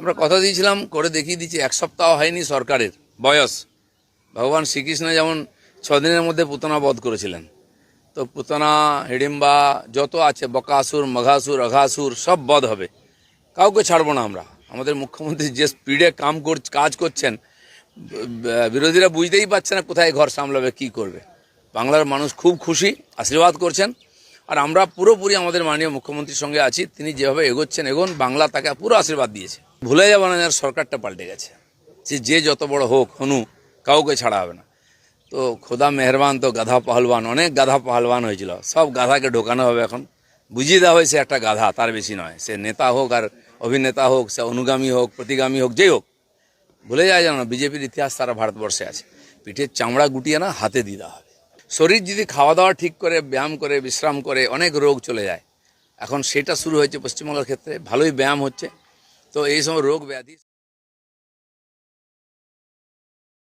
আমরা কথা দিয়েছিলাম, করে দেখিয়ে দিচ্ছি। এক সপ্তাহ হয়নি সরকারের বয়স। ভগবান শ্রীকৃষ্ণ যেমন 6 দিনের মধ্যে পুতনা বধ করেছিলেন, তো পুতনা, হিড়িম্বা যত আছে, বকাসুর, মঘাসুর, অঘাসুর সব বধ হবে। কাউকে ছাড়বো না আমরা। আমাদের মুখ্যমন্ত্রী যে স্পিডে কাজ করছেন, বিরোধীরা বুঝতেই পারছে না কোথায় ঘর সামলাবে, কি করবে। বাংলার মানুষ খুব খুশি, আশীর্বাদ করছেন। আর আমরা পুরোপুরি আমাদের মাননীয় মুখ্যমন্ত্রীর সঙ্গে আছি। তিনি যেভাবে এগোচ্ছেন, বাংলা তাকে পুরো আশীর্বাদ দিয়েছে। ভুলে যাবো না, সরকারটা পাল্টে গেছে। যে যত বড় হোক, হনু, কাউকে ছাড়া হবে না। তো খোদা মেহরবান, তো গাধা পাহলওয়ান, অনেক গাধা পাহলওয়ান হয়েছিল, সব গাধাকে ঢোকানো হবে। এখন বুঝিয়ে দেওয়া হয়েছে একটা গাধা, তার বেশি নয়। সে নেতা হোক আর অভিনেতা হোক, সে অনুগামী হোক, প্রতিগামী হোক, যেই হোক, ভুলে যায় যেন বিজেপির ইতিহাস সারা ভারতবর্ষে আছে। পিঠের চামড়া গুটিয়ে না, হাতে দিয়ে দেওয়া হবে। শরীর যদি খাওয়া দাওয়া ঠিক করে, ব্যায়াম করে, বিশ্রাম করে, অনেক রোগ চলে যায়। এখন সেটা শুরু হয়েছে পশ্চিমবঙ্গের ক্ষেত্রে, ভালোই ব্যায়াম হচ্ছে। তো এই সময় রোগ ব্যাধি